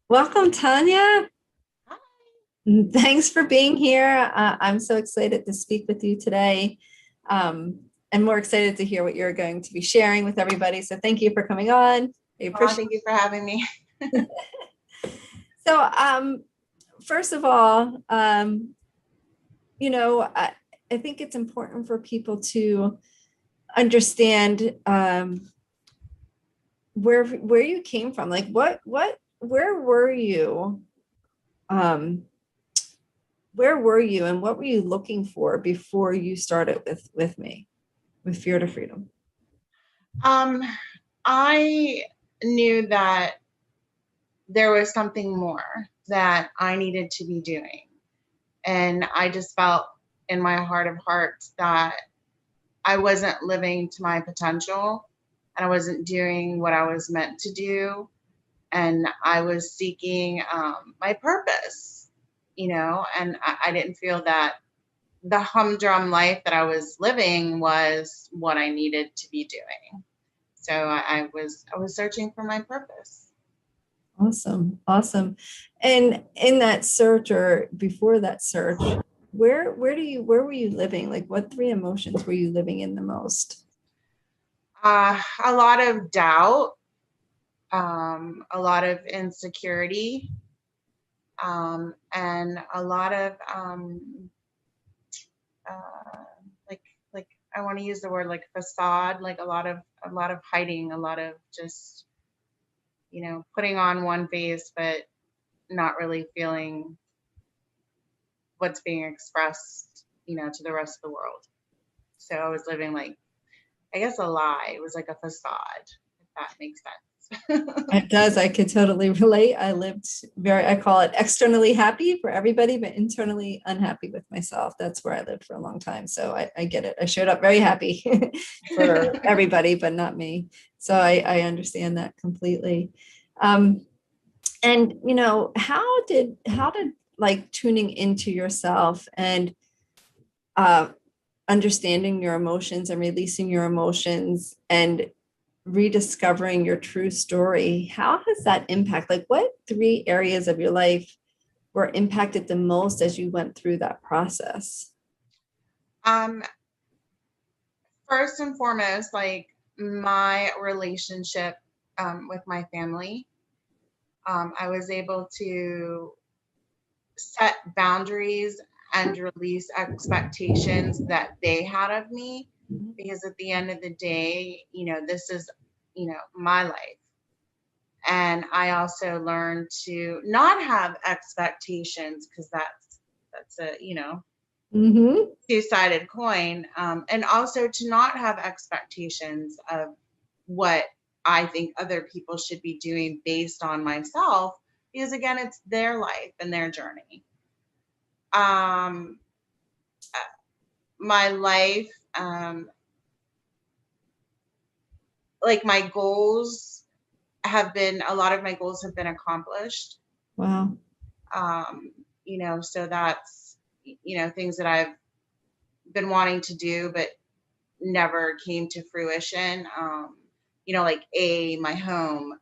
Welcome, Tanya. Hi. Thanks for being here. I'm so excited to speak with you today. Um, and more excited to hear what you're going to be sharing with everybody. So thank you for coming on. I Oh, appreciate thank you for having me. it. So first of all, I think it's important for people to understand where you came from. Like where were you? Um, where were you and what were you looking for before you started with me with Fear to Freedom? Um, I knew that there was something more that I needed to be doing. And I just felt in my heart of hearts that I wasn't living to my potential and I wasn't doing what I was meant to do. And I was seeking my purpose, and I didn't feel that the humdrum life that I was living was what I needed to be doing. So I was searching for my purpose. Awesome, awesome. And in that search or before that search, where were you living? Like what three emotions were you living in the most? A lot of doubt, a lot of insecurity, and a lot of uh, like like I want to use the word like facade, like a lot of hiding, a lot of just putting on one face, but not really feeling what's being expressed, to the rest of the world. So I was living like, I guess, a lie. It was like a facade, if that makes sense. It does. I could totally relate. I call it externally happy for everybody, but internally unhappy with myself. That's where I lived for a long time. So I get it. I showed up very happy for everybody, but not me. So I understand that completely. Um, and how did like tuning into yourself and uh, understanding your emotions and releasing your emotions and rediscovering your true story, how has that impact? Like what three areas of your life were impacted the most as you went through that process? um, First and foremost, like my relationship with my family, I was able to set boundaries and release expectations that they had of me, because at the end of the day, this is, my life. And I also learned to not have expectations, because that's a Mm-hmm. two-sided coin, and also to not have expectations of what I think other people should be doing based on myself, because again, it's their life and their journey. um my life, like my goals have been a lot of my goals have been accomplished. Wow. um so that's things that I've been wanting to do but never came to fruition. Like A, my home,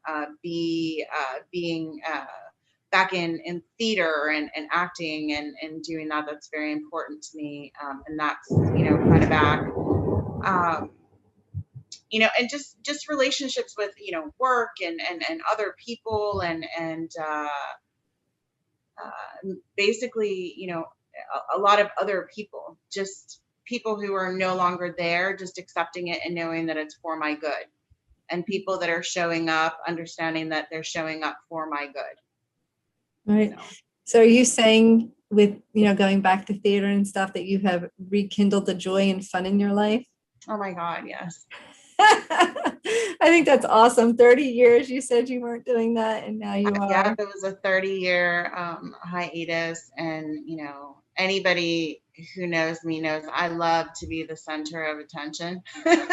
B, being back in theater and acting and doing that. That's very important to me. And that's, kind of back. Um, and just relationships with, work and other people and basically, a lot of other people, just people who are no longer there, just accepting it and knowing that it's for my good, and people that are showing up, understanding that they're showing up for my good. Right. So, So are you saying with, going back to theater and stuff that you have rekindled the joy and fun in your life? oh my God, yes. I think that's awesome. 30 years you said you weren't doing that and now you Yeah, are. it was a 30-year hiatus, and anybody who knows me knows I love to be the center of attention. That's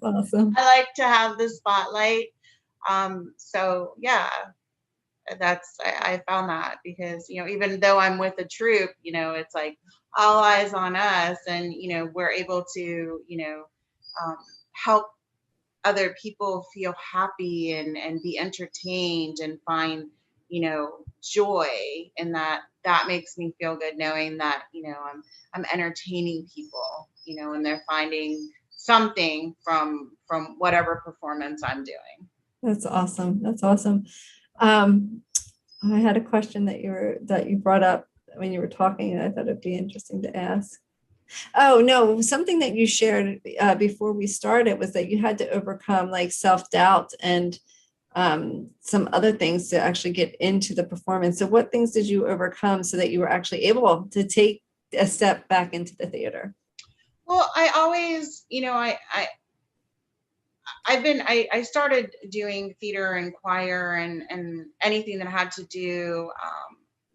awesome. I like to have the spotlight. So yeah, I found that, because even though I'm with a troupe, it's like all eyes on us, and we're able to um, help other people feel happy and be entertained and find, joy in that, that makes me feel good knowing that, I'm entertaining people, and they're finding something from whatever performance I'm doing. That's awesome. That's awesome. Um, I had a question that you brought up when you were talking, and I thought it'd be interesting to ask. Oh, no, something that you shared before we started was that you had to overcome like self-doubt and some other things to actually get into the performance. So what things did you overcome so that you were actually able to take a step back into the theater? Well, I always, I started doing theater and choir and anything that had to do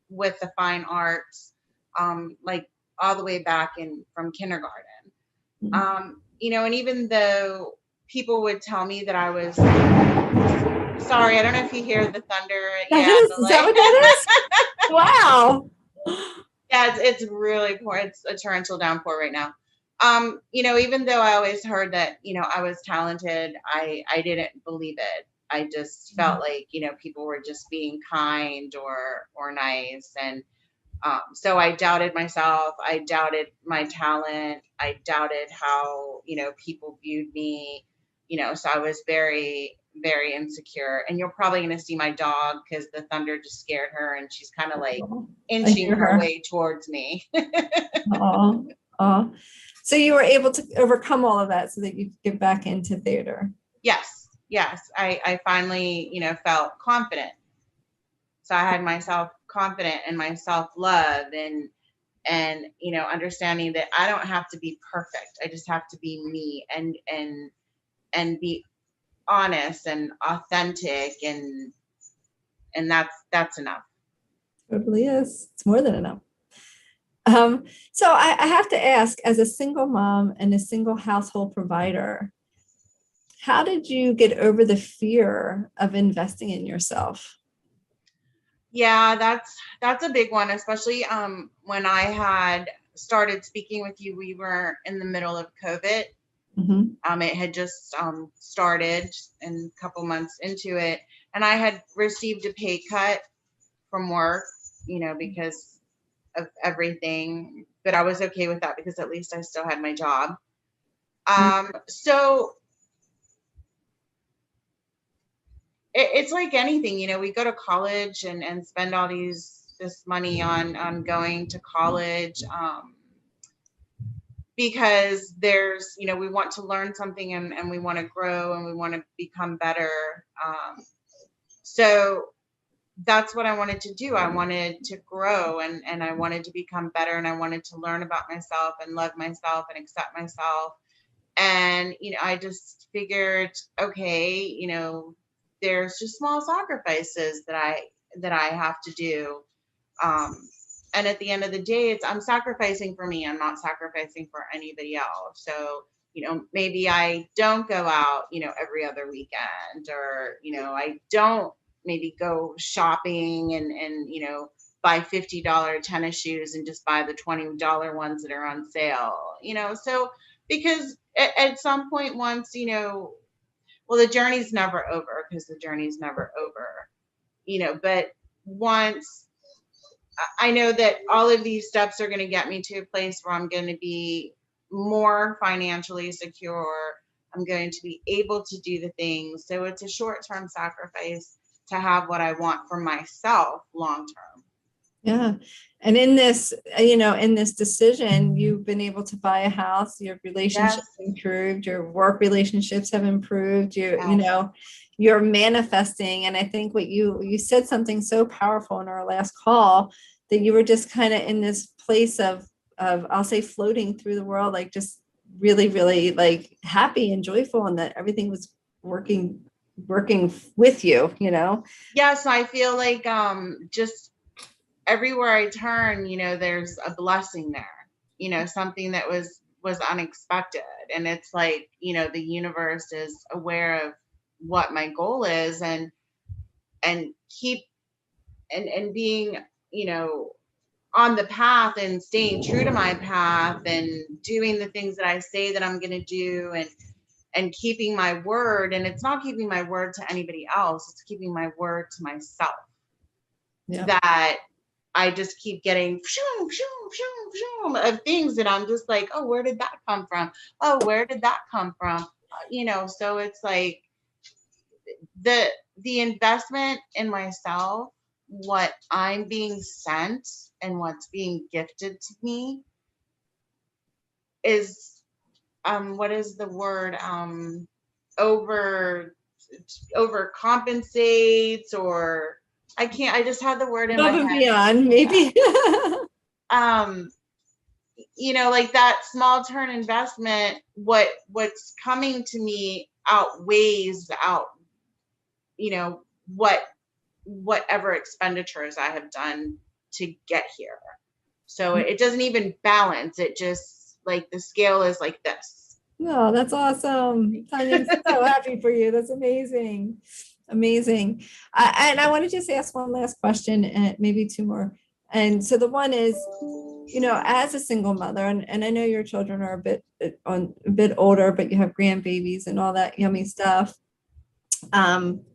with the fine arts, like all the way back in from kindergarten. And even though people would tell me that I was sorry, I don't know if you hear the thunder. Is that what that is? Wow. Yeah, it's really poor. It's a torrential downpour right now. Even though I always heard that, I was talented, I didn't believe it. I just felt like, people were just being kind or nice. And so I doubted myself. I doubted my talent. I doubted how, people viewed me, so I was very, very insecure. And you're probably going to see my dog because the thunder just scared her and she's kind of like inching her way towards me. Oh, oh. So you were able to overcome all of that so that you could get back into theater. Yes. I finally, felt confident. So I had myself confident and my self-love and understanding that I don't have to be perfect. I just have to be me and be honest and authentic and that's enough. Totally is. It's more than enough. So I have to ask, as a single mom and a single household provider, how did you get over the fear of investing in yourself? Yeah, that's a big one, especially when I had started speaking with you, we were in the middle of COVID. It had just started and a couple months into it, and I had received a pay cut from work, because of everything, but I was okay with that because at least I still had my job. So it's like anything, we go to college and spend all this money on going to college, because there's, we want to learn something and we want to grow and we want to become better. So that's what I wanted to do. I wanted to grow and I wanted to become better and I wanted to learn about myself and love myself and accept myself. And, I just figured, okay, there's just small sacrifices that I have to do. And at the end of the day, I'm sacrificing for me. I'm not sacrificing for anybody else. So, maybe I don't go out, every other weekend, or, I don't maybe go shopping and buy $50 tennis shoes and just buy the $20 ones that are on sale, so because at some point once, well, the journey's never over because the journey's never over, but once I know that all of these steps are going to get me to a place where I'm going to be more financially secure. I'm going to be able to do the things. So it's a short-term sacrifice to have what I want for myself long-term. Yeah. And in this, in this decision, you've been able to buy a house, your relationships improved, your work relationships have improved, you're manifesting. And I think what you said something so powerful in our last call, that you were just kind of in this place of I'll say floating through the world, like just really, really like happy and joyful, and that everything was working with you, Yes, I feel like just everywhere I turn, there's a blessing there, something that was unexpected. And it's like, the universe is aware of what my goal is and keep and being, on the path and staying true to my path and doing the things that I say that I'm going to do. and keeping my word. And it's not keeping my word to anybody else, it's keeping my word to myself. Yeah. That I just keep getting of things that I'm just like, oh, where did that come from? Oh, where did that come from? So it's like the investment in myself, what I'm being sent and what's being gifted to me is what is the word? Over Overcompensates, or I just had the word in my Above and head. beyond, maybe. um like that small turn investment, what's coming to me outweighs out, what whatever expenditures I have done to get here. So it doesn't even balance. It just like the scale is like this. Oh, that's awesome. Tanya, I'm so happy for you. That's amazing. Amazing. And I want to just ask one last question and maybe two more. And so the one is, as a single mother, and I know your children are a bit older, but you have grandbabies and all that yummy stuff. And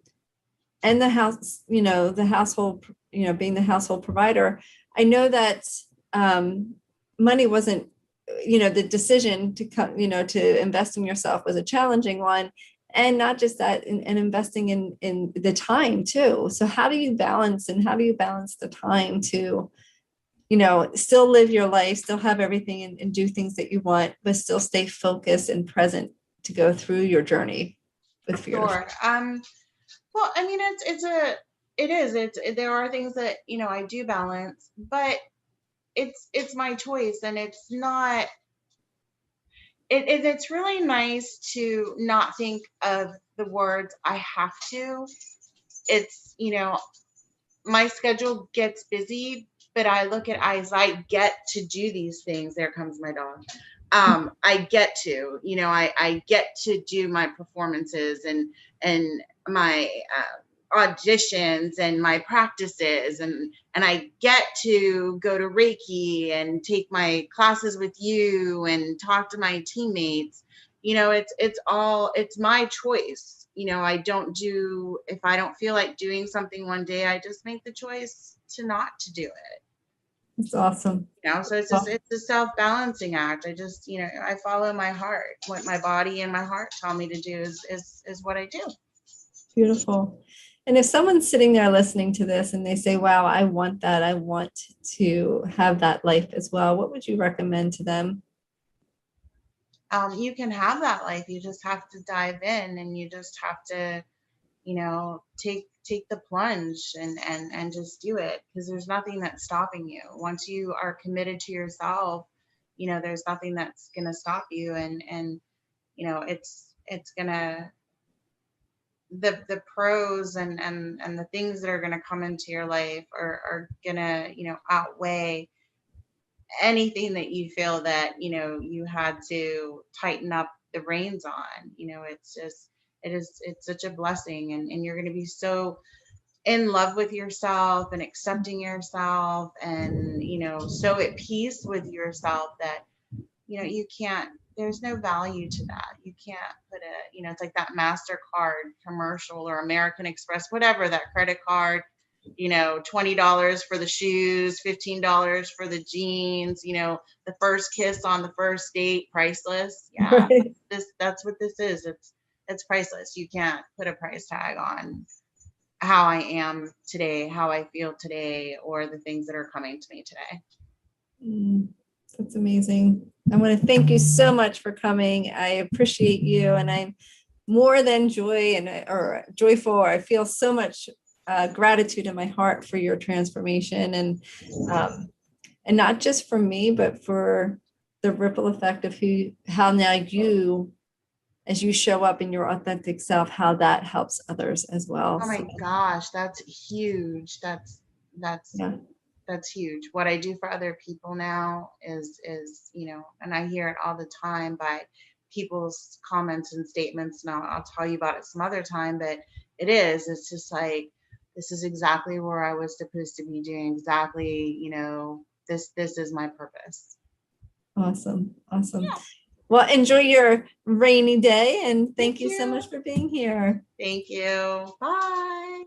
the house, the household, being the household provider, I know that money wasn't, the decision to come, to invest in yourself was a challenging one. And not just that, and investing in the time too. So how do you balance the time to, still live your life, still have everything and do things that you want, but still stay focused and present to go through your journey with fear? Sure. Well, I mean, there are things that, I do balance, but it's my choice, and it's not, it's really nice to not think of the words I have to. It's, my schedule gets busy, but I look at as I get to do these things. There comes my dog. I get to, I get to do my performances and my auditions and my practices, and I get to go to Reiki and take my classes with you and talk to my teammates. It's my choice. I don't do, if I don't feel like doing something one day, I just make the choice to not to do it. It's awesome. So it's a self-balancing act. I just, I follow my heart. What my body and my heart tell me to do is what I do. Beautiful. And if someone's sitting there listening to this and they say, wow, I want that, I want to have that life as well, what would you recommend to them? You can have that life. You just have to dive in, and you just have to, take the plunge and just do it, because there's nothing that's stopping you. Once you are committed to yourself, there's nothing that's going to stop you. And it's gonna, the pros and the things that are going to come into your life are gonna, outweigh anything that you feel that, you had to tighten up the reins on. It's just, it's such a blessing, and you're going to be so in love with yourself and accepting yourself, and, so at peace with yourself that, you can't, there's no value to that. You can't put it's like that MasterCard commercial or American Express, whatever, that credit card, $20 for the shoes, $15 for the jeans, the first kiss on the first date, priceless. Yeah. Right. That's what this is. It's priceless. You can't put a price tag on how I am today, how I feel today, or the things that are coming to me today. That's amazing. I want to thank you so much for coming. I appreciate you, and I'm more than joyful. I feel so much gratitude in my heart for your transformation, and not just for me, but for the ripple effect of how now you, as you show up in your authentic self, how that helps others as well. Oh my gosh, that's huge. That's Yeah. that's huge. What I do for other people now is, and I hear it all the time by people's comments and statements. And I'll tell you about it some other time, but it's just like, this is exactly where I was supposed to be doing, exactly, this is my purpose. Awesome. Awesome. Yeah. Well, enjoy your rainy day, and thank you so you. much for being here. Thank you. Bye.